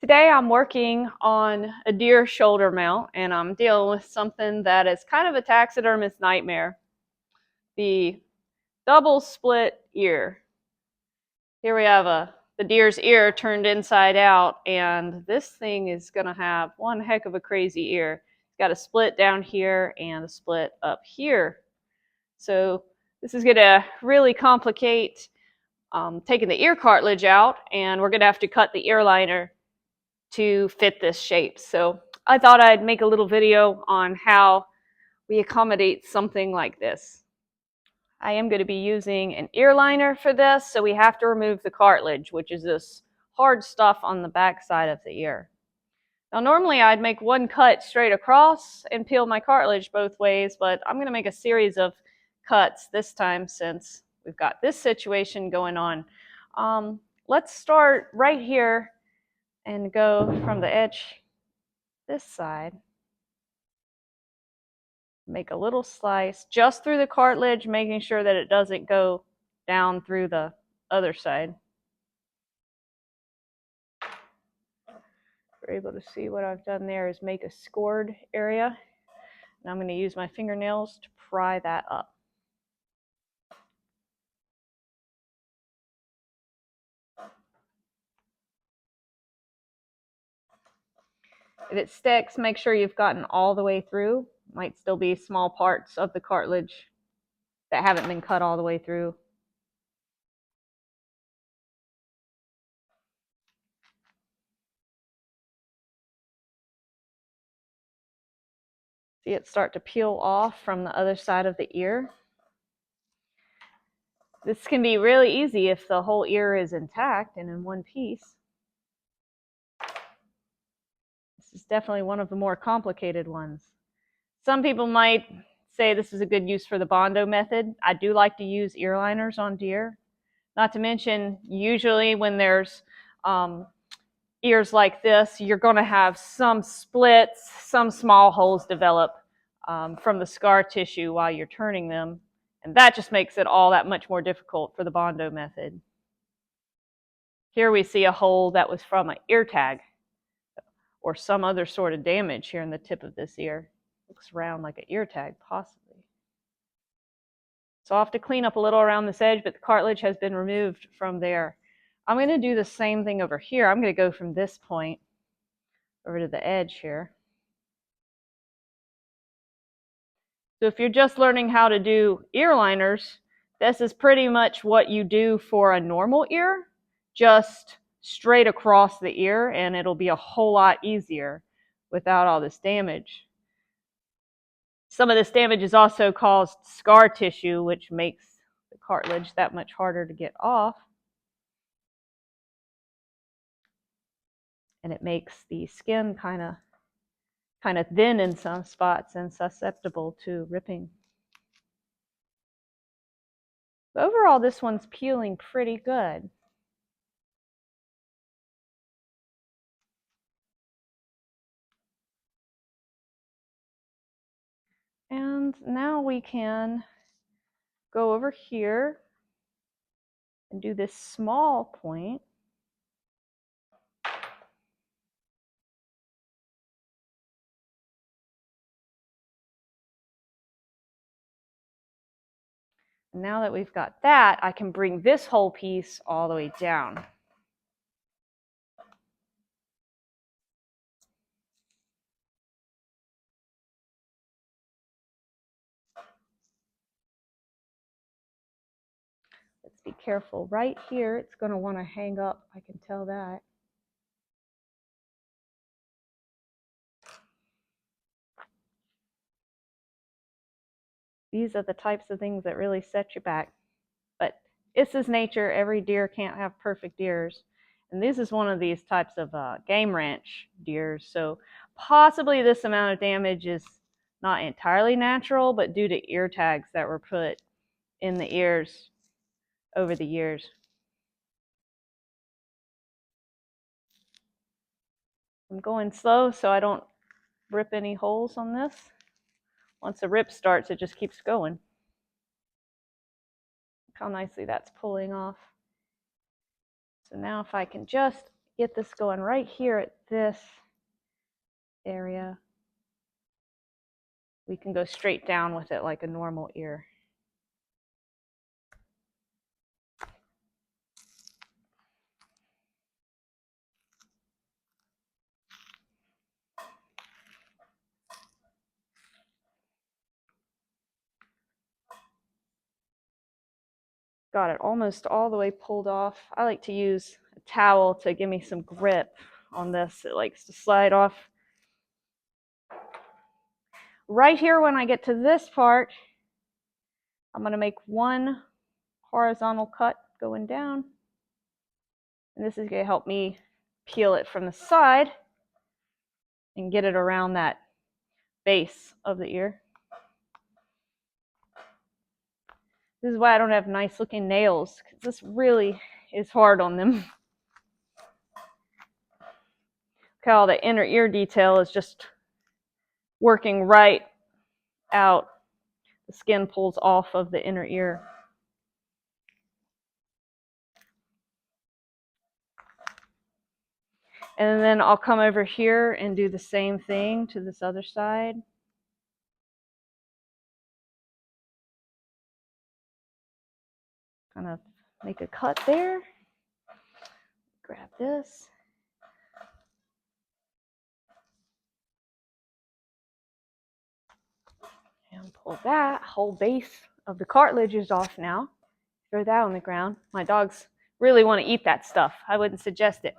Today I'm working on a deer shoulder mount and I'm dealing with something that is kind of a taxidermist nightmare. The double split ear. Here we have the deer's ear turned inside out, and this thing is going to have one heck of a crazy ear. It's got a split down here and a split up here. So this is going to really complicate taking the ear cartilage out, and we're going to have to cut the ear liner to fit this shape. So I thought I'd make a little video on how we accommodate something like this. I am going to be using an ear liner for this, so we have to remove the cartilage, which is this hard stuff on the back side of the ear. Now normally I'd make one cut straight across and peel my cartilage both ways, but I'm going to make a series of cuts this time since we've got this situation going on. Let's start right here and go from the edge this side. Make a little slice just through the cartilage, making sure that it doesn't go down through the other side. You're able to see what I've done there is make a scored area. And I'm going to use my fingernails to pry that up. If it sticks, make sure you've gotten all the way through. Might still be small parts of the cartilage that haven't been cut all the way through. See it start to peel off from the other side of the ear. This can be really easy if the whole ear is intact and in one piece. This is definitely one of the more complicated ones. Some people might say this is a good use for the Bondo method. I do like to use ear liners on deer. Not to mention, usually when there's ears like this, you're going to have some splits, some small holes develop from the scar tissue while you're turning them. And that just makes it all that much more difficult for the Bondo method. Here we see a hole that was from an ear tag or some other sort of damage here in the tip of this ear. Looks round like an ear tag, possibly. So I'll have to clean up a little around this edge, but the cartilage has been removed from there. I'm going to do the same thing over here. I'm going to go from this point over to the edge here. So if you're just learning how to do ear liners, this is pretty much what you do for a normal ear, just straight across the ear, and it'll be a whole lot easier without all this damage. Some of this damage is also caused scar tissue, which makes the cartilage that much harder to get off. And it makes the skin kind of thin in some spots and susceptible to ripping. But overall, this one's peeling pretty good. And now we can go over here and do this small point. And now that we've got that, I can bring this whole piece all the way down. Let's be careful. Right here, it's going to want to hang up. I can tell that. These are the types of things that really set you back. But this is nature. Every deer can't have perfect ears. And this is one of these types of game ranch deers. So possibly this amount of damage is not entirely natural, but due to ear tags that were put in the ears over the years. I'm going slow so I don't rip any holes on this. Once the rip starts, it just keeps going. Look how nicely that's pulling off. So now if I can just get this going right here at this area. We can go straight down with it like a normal ear. Got it almost all the way pulled off. I like to use a towel to give me some grip on this. It likes to slide off. Right here when I get to this part, I'm going to make one horizontal cut going down. And this is going to help me peel it from the side and get it around that base of the ear. This is why I don't have nice looking nails, because this really is hard on them. Look how the inner ear detail is just working right out. The skin pulls off of the inner ear. And then I'll come over here and do the same thing to this other side. Kind of make a cut there. Grab this. And pull that. Whole base of the cartilage is off now. Throw that on the ground. My dogs really want to eat that stuff. I wouldn't suggest it.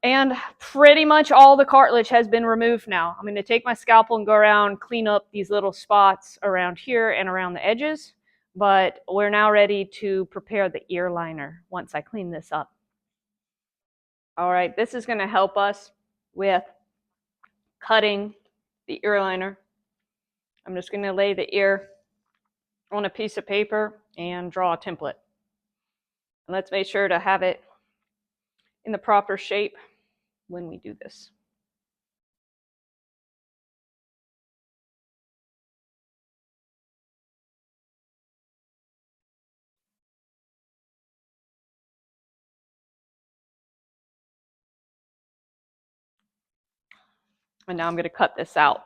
And pretty much all the cartilage has been removed now. I'm going to take my scalpel and go around, clean up these little spots around here and around the edges. But we're now ready to prepare the ear liner once I clean this up. All right, this is going to help us with cutting the ear liner. I'm just going to lay the ear on a piece of paper and draw a template. And let's make sure to have it in the proper shape when we do this. And now I'm going to cut this out.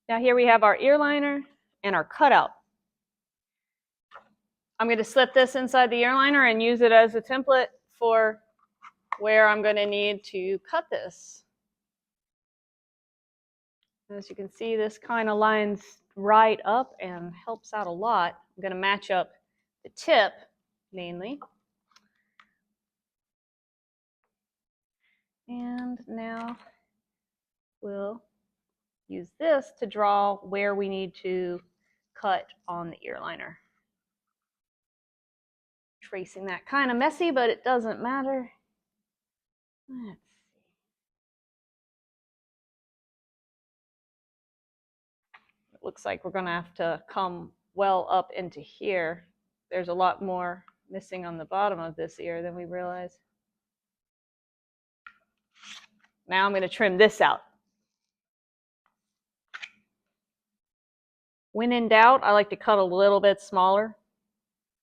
Now here we have our ear liner and our cutout. I'm going to slip this inside the ear liner and use it as a template for where I'm going to need to cut this. As you can see, this kind of lines right up and helps out a lot. I'm going to match up the tip mainly. And now we'll use this to draw where we need to cut on the ear liner. Tracing that kind of messy, but it doesn't matter. Let's see. It looks like we're going to have to come well up into here. There's a lot more missing on the bottom of this ear than we realize. Now I'm going to trim this out. When in doubt, I like to cut a little bit smaller.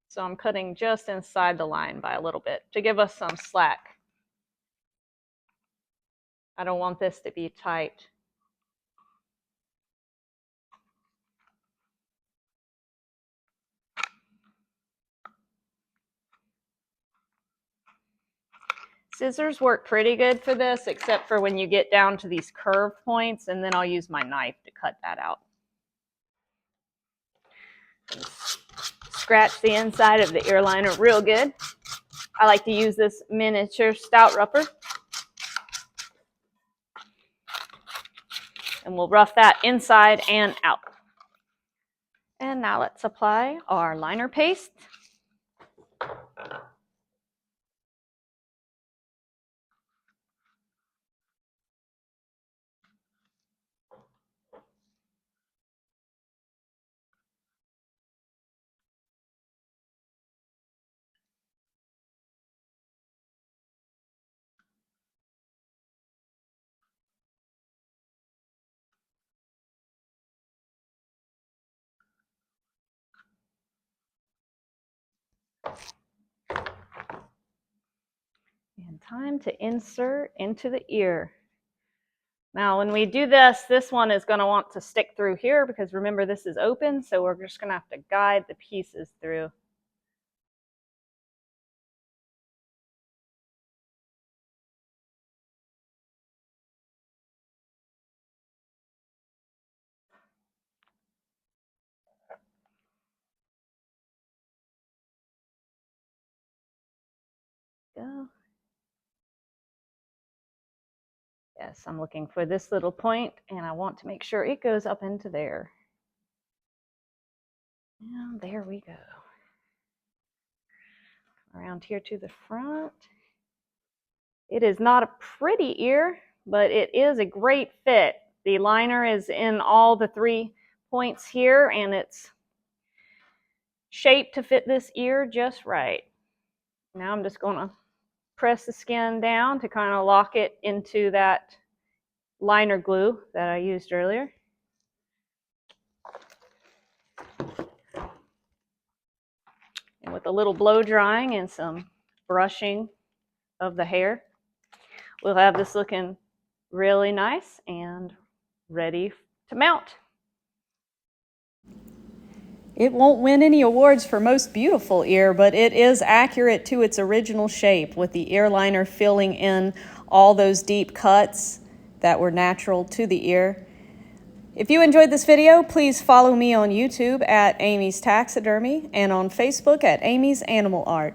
So I'm cutting just inside the line by a little bit to give us some slack. I don't want this to be tight. Scissors work pretty good for this, except for when you get down to these curve points, and then I'll use my knife to cut that out. Scratch the inside of the ear liner real good. I like to use this miniature stout rougher. And we'll rough that inside and out. And now let's apply our liner paste. And time to insert into the ear. Now, when we do this, this one is going to want to stick through here because remember this is open, so we're just going to have to guide the pieces through. Go. Yes, I'm looking for this little point, and I want to make sure it goes up into there. And there we go. Around here to the front. It is not a pretty ear, but it is a great fit. The liner is in all the 3 points here, and it's shaped to fit this ear just right. Now I'm just going to press the skin down to kind of lock it into that liner glue that I used earlier. And with a little blow drying and some brushing of the hair, we'll have this looking really nice and ready to mount. It won't win any awards for most beautiful ear, but it is accurate to its original shape with the ear liner filling in all those deep cuts that were natural to the ear. If you enjoyed this video, please follow me on YouTube at Amy's Taxidermy and on Facebook at Amy's Animal Art.